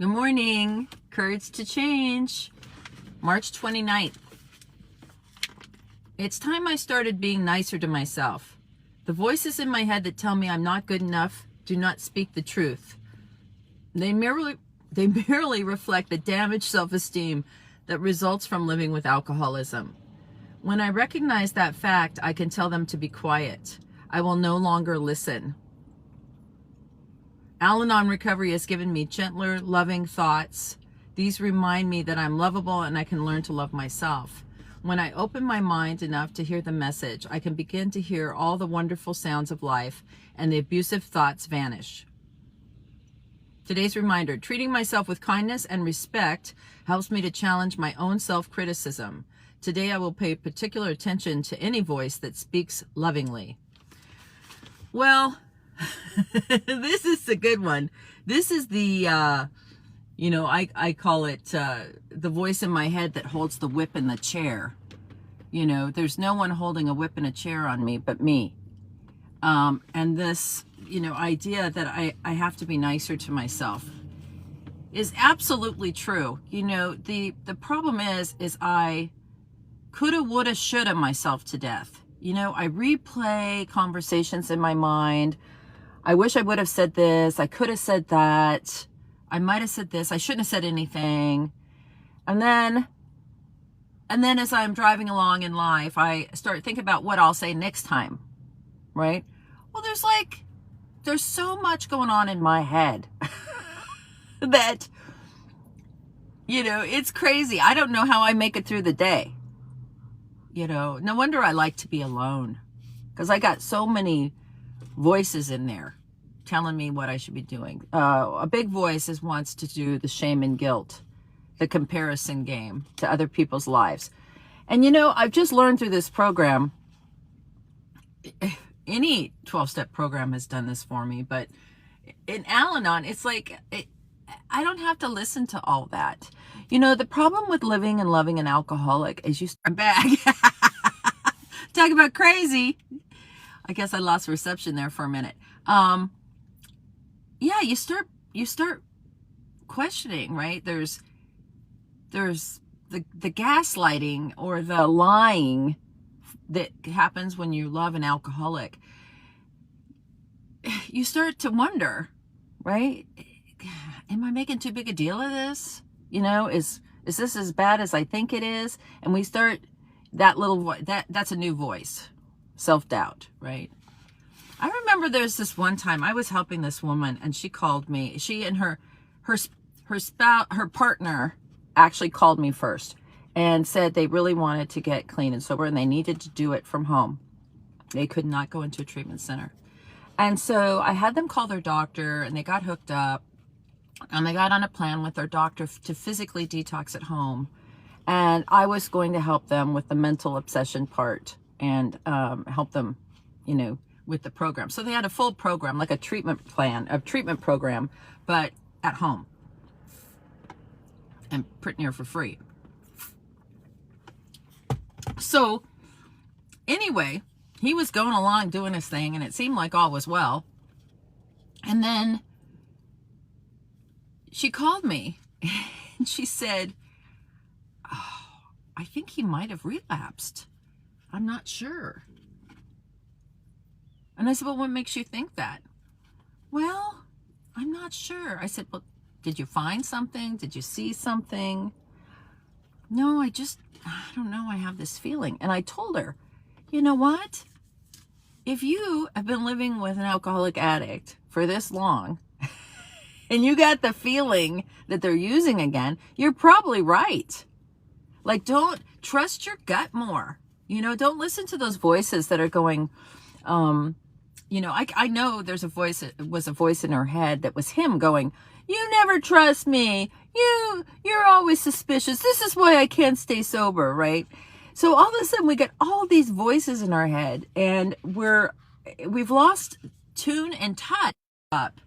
Good morning. Courage to change. March 29th. It's time I started being nicer to myself. The voices in my head that tell me I'm not good enough do not speak the truth. They merely reflect the damaged self-esteem that results from living with alcoholism. When I recognize that fact, I can tell them to be quiet. I will no longer listen. Al-Anon recovery has given me gentler, loving thoughts. These remind me that I'm lovable and I can learn to love myself. When I open my mind enough to hear the message, I can begin to hear all the wonderful sounds of life and the abusive thoughts vanish. Today's reminder, treating myself with kindness and respect helps me to challenge my own self-criticism. Today I will pay particular attention to any voice that speaks lovingly. Well, this is a good one. This is the, I call it the voice in my head that holds the whip in the chair. You know, there's no one holding a whip and a chair on me but me. And this, idea that I have to be nicer to myself is absolutely true. The problem is I coulda, woulda, shoulda myself to death. I replay conversations in my mind. I wish I would have said this. I could have said that. I might have said this. I shouldn't have said anything. And then as I'm driving along in life, I start thinking about what I'll say next time, right? Well, there's so much going on in my head that, it's crazy. I don't know how I make it through the day. No wonder I like to be alone, because I got so many voices in there telling me what I should be doing. A big voice wants to do the shame and guilt, the comparison game to other people's lives. And I've just learned through this program, any 12-step program has done this for me, but in Al-Anon, it's like, I don't have to listen to all that. The problem with living and loving an alcoholic is you start back. Talk about crazy. I guess I lost reception there for a minute. Yeah, you start questioning, right? There's the gaslighting or the lying that happens when you love an alcoholic. You start to wonder, right? Am I making too big a deal of this? Is this as bad as I think it is? And we start that little voice, that's a new voice, self-doubt, right? I remember there's this one time I was helping this woman and she called me. She and her spouse, her partner actually called me first and said they really wanted to get clean and sober and they needed to do it from home. They could not go into a treatment center. And so I had them call their doctor and they got hooked up and they got on a plan with their doctor to physically detox at home. And I was going to help them with the mental obsession part and help them, with the program. So they had a full program, like a treatment program, but at home and pretty near for free. So anyway, he was going along doing his thing and it seemed like all was well. And then she called me and she said, "Oh, I think he might have relapsed. I'm not sure." And I said, "Well, what makes you think that?" "Well, I'm not sure." I said, "Well, did you find something? Did you see something?" "No, I don't know. I have this feeling." And I told her, you know what? If you have been living with an alcoholic addict for this long and you got the feeling that they're using again, you're probably right. Like, don't trust your gut more. Don't listen to those voices that are going, I know there's was a voice in her head that was him going, "You never trust me. You're always suspicious. This is why I can't stay sober," right? So all of a sudden we get all these voices in our head and we've lost tune and touch up.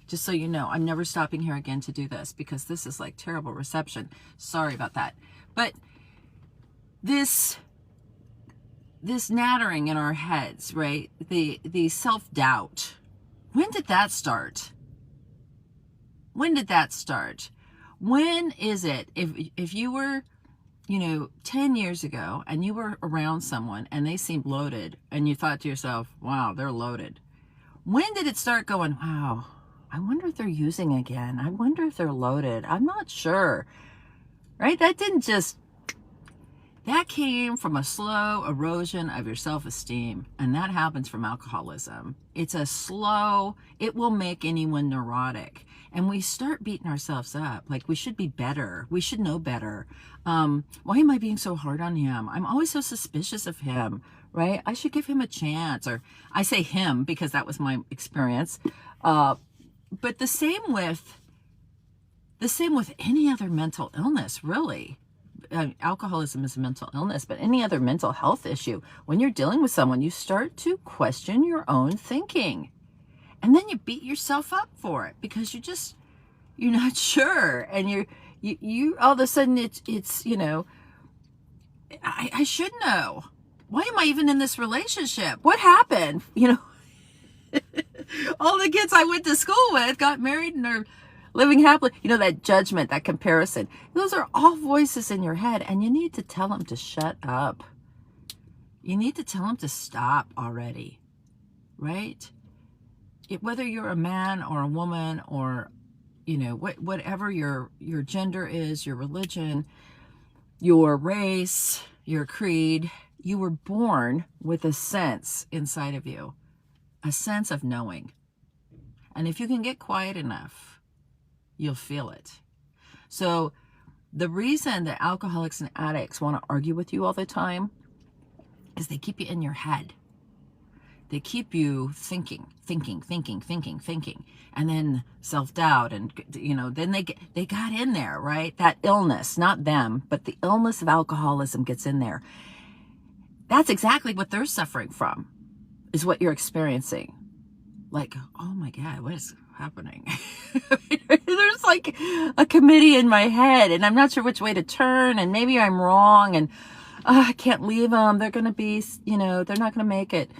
Just so you know, I'm never stopping here again to do this because this is like terrible reception. Sorry about that. But this nattering in our heads, right? The self-doubt. When did that start? When did that start? When is it, if you were, 10 years ago and you were around someone and they seemed loaded and you thought to yourself, wow, they're loaded. When did it start going, wow, I wonder if they're using again. I wonder if they're loaded. I'm not sure, right? That came from a slow erosion of your self-esteem, and that happens from alcoholism. It's it will make anyone neurotic. And we start beating ourselves up like we should be better. We should know better. Why am I being so hard on him? I'm always so suspicious of him, right? I should give him a chance. Or I say him because that was my experience. But the same with any other mental illness, really. Alcoholism is a mental illness, but any other mental health issue, when you're dealing with someone, you start to question your own thinking. And then you beat yourself up for it because you're not sure. And you all of a sudden it's I should know. Why am I even in this relationship? What happened? All the kids I went to school with got married and are living happily. That judgment, that comparison, those are all voices in your head, and you need to tell them to shut up. You need to tell them to stop already, right? Whether you're a man or a woman or, whatever your gender is, your religion, your race, your creed, you were born with a sense inside of you, a sense of knowing. And if you can get quiet enough, you'll feel it. So the reason that alcoholics and addicts want to argue with you all the time is they keep you in your head. They keep you thinking, and then self-doubt, and then they got in there, right? That illness, not them, but the illness of alcoholism gets in there. That's exactly what they're suffering from, is what you're experiencing. Like, oh my God, what is happening? There's like a committee in my head, and I'm not sure which way to turn, and maybe I'm wrong, and I can't leave them. They're going to be, they're not going to make it.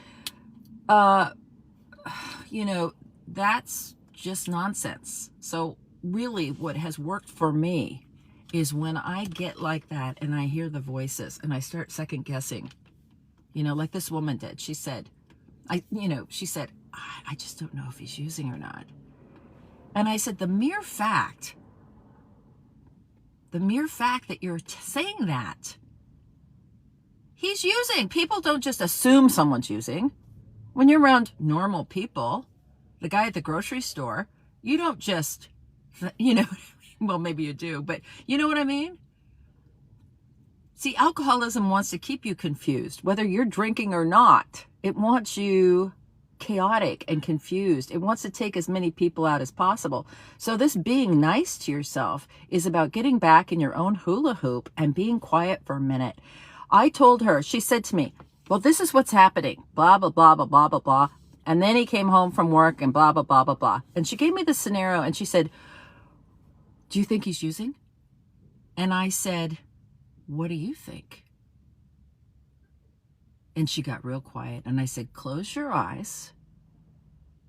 That's just nonsense. So really what has worked for me is when I get like that and I hear the voices and I start second guessing, like this woman did. She said, I just don't know if he's using or not. And I said, the mere fact that you're saying that he's using, people don't just assume someone's using. When you're around normal people, the guy at the grocery store, you don't just, well, maybe you do, but you know what I mean? See, alcoholism wants to keep you confused, whether you're drinking or not. It wants you chaotic and confused. It wants to take as many people out as possible. So this being nice to yourself is about getting back in your own hula hoop and being quiet for a minute. I told her, she said to me, well, this is what's happening, blah, blah, blah, blah, blah, blah, blah. And then he came home from work and blah, blah, blah, blah, blah. And she gave me the scenario and she said, do you think he's using? And I said, what do you think? And she got real quiet. And I said, close your eyes,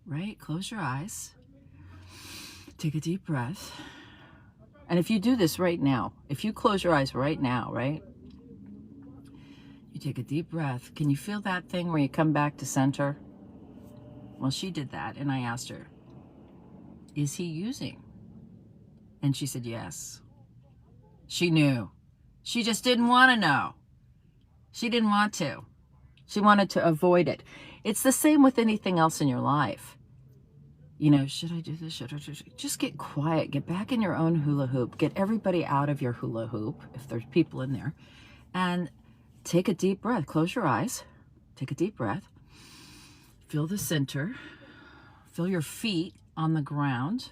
right? Close your eyes. Take a deep breath. And if you do this right now, if you close your eyes right now, right? You take a deep breath. Can you feel that thing where you come back to center? Well, she did that, and I asked her, is he using? And she said yes. She knew. She just didn't want to know. She didn't want to. She wanted to avoid it. It's the same with anything else in your life. Should I do this? Should I do this? Just get quiet. Get back in your own hula hoop. Get everybody out of your hula hoop, if there's people in there, and take a deep breath. Close your eyes. Take a deep breath. Feel the center. Feel your feet on the ground,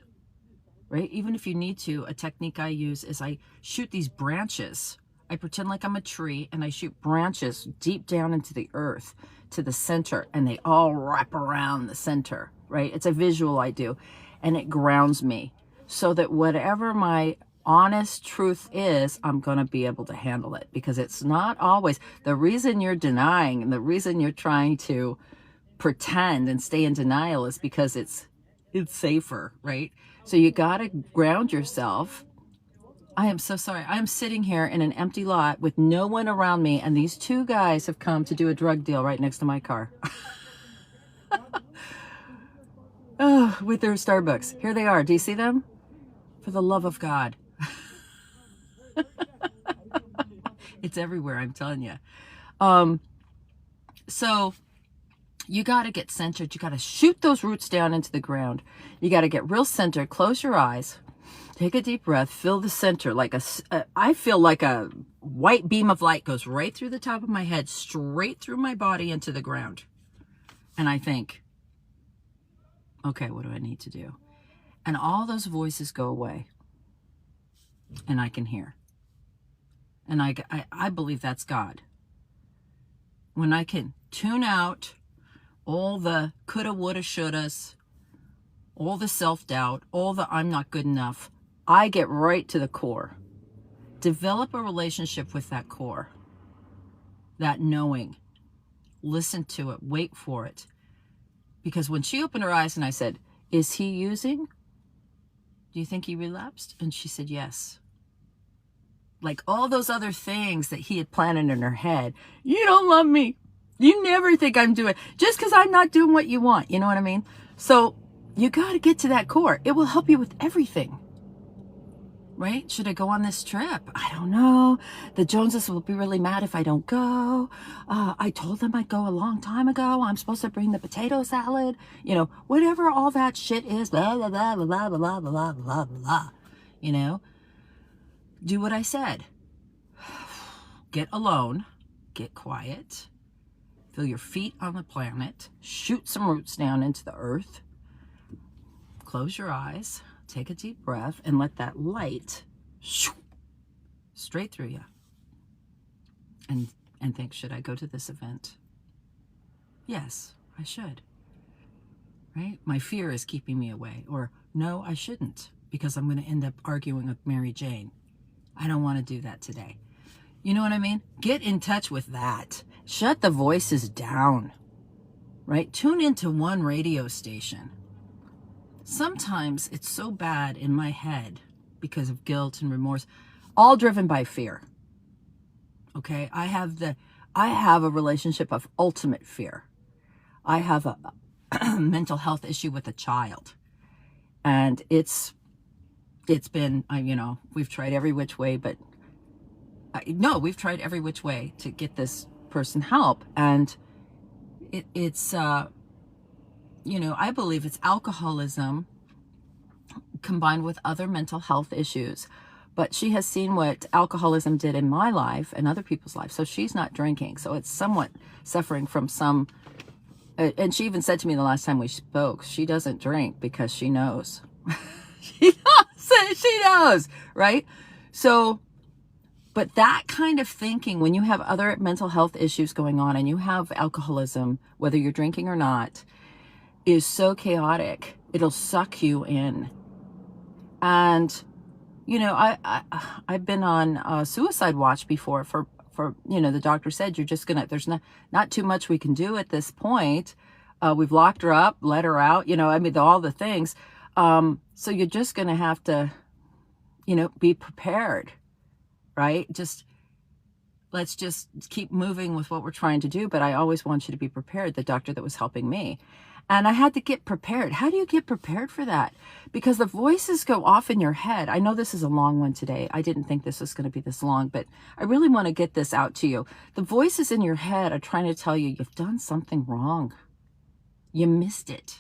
right? Even if you need to, a technique I use is I shoot these branches. I pretend like I'm a tree and I shoot branches deep down into the earth to the center, and they all wrap around the center, right? It's a visual I do, and it grounds me so that whatever my honest truth is, I'm going to be able to handle it, because it's not always the reason you're denying, and the reason you're trying to pretend and stay in denial is because it's safer, right? So you got to ground yourself I am so sorry. I'm sitting here in an empty lot with no one around me, and these two guys have come to do a drug deal right next to my car. Oh, with their Starbucks. Here they are. Do you see them? For the love of God. It's everywhere, I'm telling you. So you got to get centered. You got to shoot those roots down into the ground. You got to get real centered. Close your eyes. Take a deep breath. Feel the center. I feel like a white beam of light goes right through the top of my head, straight through my body into the ground. And I think, okay, what do I need to do? And all those voices go away. And I can hear. And I believe that's God. When I can tune out all the coulda, woulda, shouldas, all the self-doubt, all the I'm not good enough, I get right to the core. Develop a relationship with that core, that knowing. Listen to it. Wait for it. Because when she opened her eyes and I said, is he using? Do you think he relapsed? And she said, yes. Like all those other things that he had planted in her head. You don't love me. You never think I'm doing, just because I'm not doing what you want. You know what I mean? So you got to get to that core. It will help you with everything. Right? Should I go on this trip? I don't know. The Joneses will be really mad if I don't go. I told them I'd go a long time ago. I'm supposed to bring the potato salad. You know, whatever all that shit is. Blah, blah, blah, blah, blah, blah, blah, blah, blah. You know? Do what I said. Get alone. Get quiet. Feel your feet on the planet. Shoot some roots down into the earth. Close your eyes. Take a deep breath and let that light straight through you. And think, should I go to this event? Yes, I should. Right? My fear is keeping me away. Or no, I shouldn't, because I'm going to end up arguing with Mary Jane. I don't want to do that today. You know what I mean? Get in touch with that. Shut the voices down. Right? Tune into one radio station. Sometimes it's so bad in my head because of guilt and remorse, all driven by fear. Okay? I have a relationship of ultimate fear. I have a mental health issue with a child. And it's been, you know, we've tried every which way, but we've tried every which way to get this person help. And it's you know, I believe it's alcoholism combined with other mental health issues. But she has seen what alcoholism did in my life and other people's lives. So she's not drinking. So it's somewhat suffering from some, and she even said to me the last time we spoke, she doesn't drink because she knows. She knows, right? So, but that kind of thinking, when you have other mental health issues going on and you have alcoholism, whether you're drinking or not, is so chaotic. It'll suck you in. And, you know, I've been on suicide watch before for, you know, the doctor said, you're just gonna, there's not too much we can do at this point. We've locked her up, let her out, you know, I mean, all the things. So you're just gonna have to, you know, be prepared, right? Let's just keep moving with what we're trying to do. But I always want you to be prepared, the doctor that was helping me. And I had to get prepared. How do you get prepared for that? Because the voices go off in your head. I know this is a long one today. I didn't think this was going to be this long, but I really want to get this out to you. The voices in your head are trying to tell you you've done something wrong. You missed it.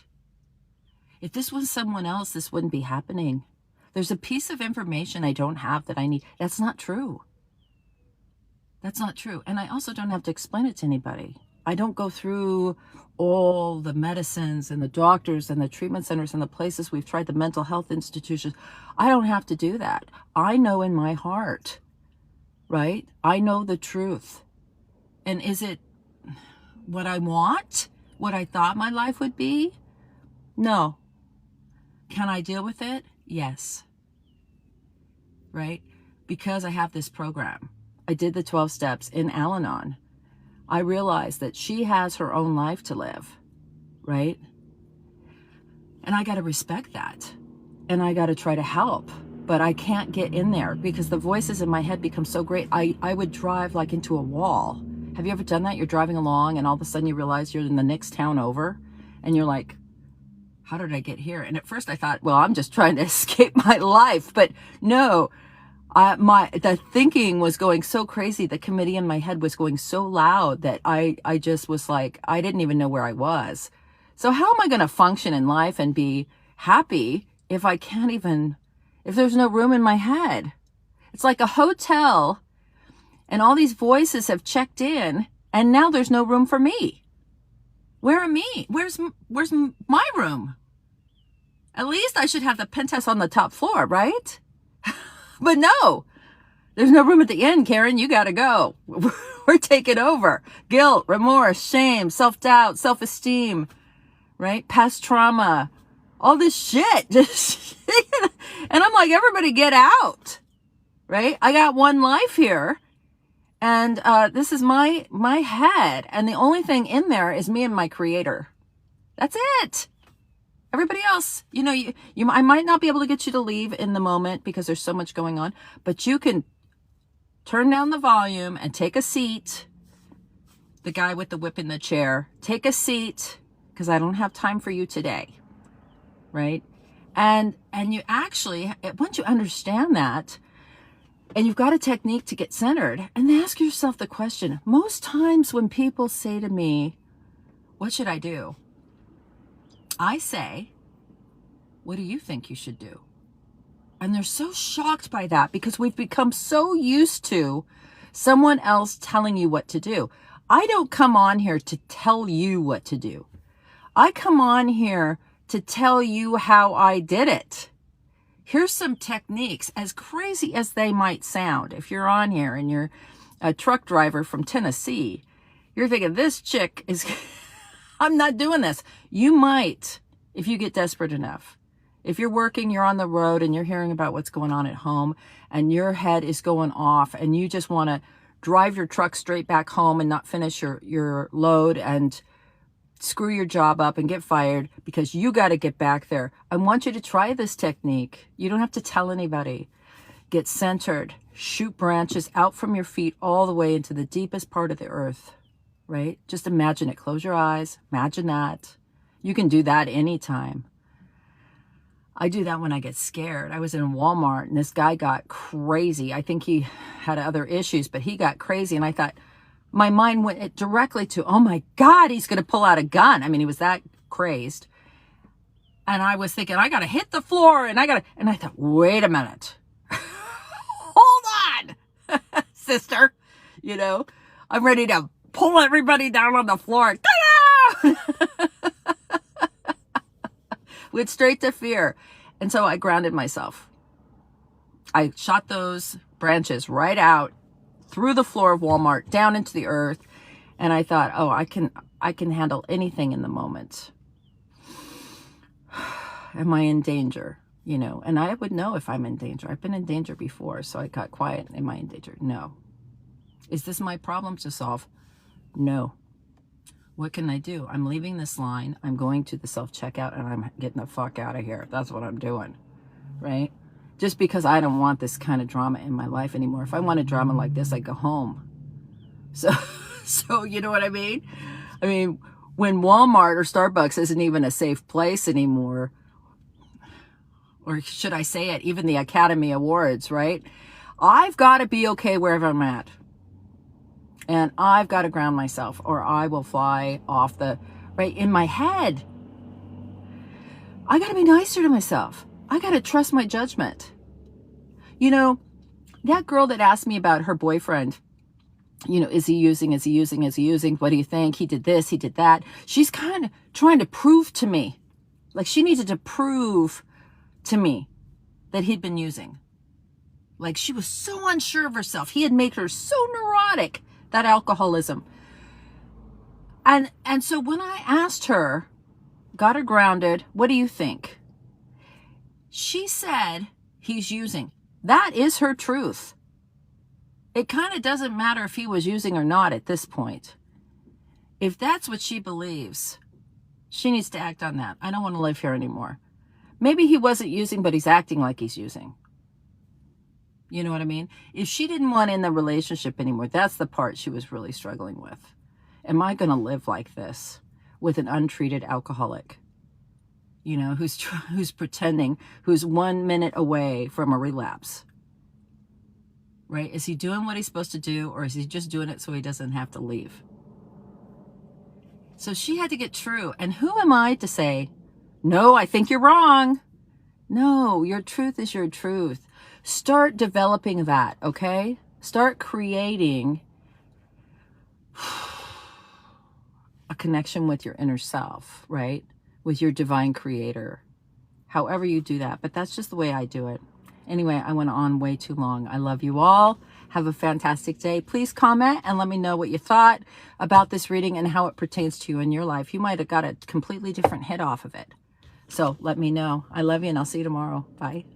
If this was someone else, this wouldn't be happening. There's a piece of information I don't have that I need. That's not true. That's not true. And I also don't have to explain it to anybody. I don't go through all the medicines and the doctors and the treatment centers and the places we've tried, the mental health institutions. I don't have to do that. I know in my heart, right? I know the truth. And is it what I want? What I thought my life would be? No. Can I deal with it? Yes. Right? Because I have this program. I did the 12 steps in Al-Anon. I realized that she has her own life to live, right? And I got to respect that. And I got to try to help. but I can't get in there because the voices in my head become so great. I would drive like into a wall. Have you ever done that? You're driving along and all of a sudden you realize you're in the next town over and you're like, how did I get here? And at first I thought, well, I'm just trying to escape my life. But no, the thinking was going so crazy. The committee in my head was going so loud that I just was like, I didn't even know where I was. So how am I going to function in life and be happy if I can't even, if there's no room in my head? It's like a hotel and all these voices have checked in and now there's no room for me. Where am I? Where's my room? At least I should have the penthouse on the top floor, right? But no, there's no room at the end, Karen. You got to go. We're taking over. Guilt, remorse, shame, self-doubt, self-esteem, right? Past trauma, all this shit. And I'm like, everybody get out, right? I got one life here. And this is my head. And the only thing in there is me and my creator. That's it. Everybody else, you know, I might not be able to get you to leave in the moment because there's so much going on, but you can turn down the volume and take a seat. The guy with the whip in the chair, take a seat because I don't have time for you today, right? And you actually, once you understand that, and you've got a technique to get centered, and ask yourself the question, most times when people say to me, what should I do? I say, what do you think you should do? And they're so shocked by that because we've become so used to someone else telling you what to do. I don't come on here to tell you what to do. I come on here to tell you how I did it. Here's some techniques, as crazy as they might sound. If you're on here and you're a truck driver from Tennessee, you're thinking, this chick is... I'm not doing this. You might, if you get desperate enough. If you're working, you're on the road and you're hearing about what's going on at home and your head is going off and you just want to drive your truck straight back home and not finish your load and screw your job up and get fired because you got to get back there. I want you to try this technique. You don't have to tell anybody. Get centered. Shoot branches out from your feet all the way into the deepest part of the earth. Right? Just imagine it. Close your eyes. Imagine that. You can do that anytime. I do that when I get scared. I was in Walmart and this guy got crazy. I think he had other issues, but he got crazy. And I thought, my mind went directly to, oh my God, he's going to pull out a gun. I mean, he was that crazed. And I was thinking, I got to hit the floor and and I thought, wait a minute. Hold on, sister. You know, I'm ready to pull everybody down on the floor. Went straight to fear. And so I grounded myself. I shot those branches right out through the floor of Walmart, down into the earth. And I thought, oh, I can handle anything in the moment. Am I in danger? You know, and I would know if I'm in danger. I've been in danger before, so I got quiet. Am I in danger? No. Is this my problem to solve? No. What can I do? I'm leaving this line. I'm going to the self-checkout and I'm getting the fuck out of here. That's what I'm doing, right? Just because I don't want this kind of drama in my life anymore. If I wanted drama like this, I'd go home. So you know what I mean? I mean, when Walmart or Starbucks isn't even a safe place anymore, or should I say it, even the Academy Awards, right? I've got to be okay wherever I'm at. And I've got to ground myself or I will fly off the, right, in my head. I got to be nicer to myself. I got to trust my judgment. You know, that girl that asked me about her boyfriend, you know, is he using? What do you think? He did this, he did that. She's kind of trying to prove to me, like she needed to prove to me that he'd been using. Like she was so unsure of herself. He had made her so neurotic. That alcoholism. And so when I asked her, got her grounded, what do you think? She said he's using. That is her truth. It kind of doesn't matter if he was using or not at this point. If that's what she believes, she needs to act on that. I don't want to live here anymore. Maybe he wasn't using, but he's acting like he's using. You know what I mean? If she didn't want in the relationship anymore, that's the part she was really struggling with. Am I going to live like this with an untreated alcoholic? You know, who's pretending, who's 1 minute away from a relapse, right? Is he doing what he's supposed to do, or is he just doing it so he doesn't have to leave? So she had to get true. And who am I to say, no, I think you're wrong? No, your truth is your truth. Start developing that, okay? Start creating a connection with your inner self, right? With your divine creator. However you do that. But that's just the way I do it. Anyway, I went on way too long. I love you all. Have a fantastic day. Please comment and let me know what you thought about this reading and how it pertains to you in your life. You might have got a completely different hit off of it. So let me know. I love you, and I'll see you tomorrow. Bye.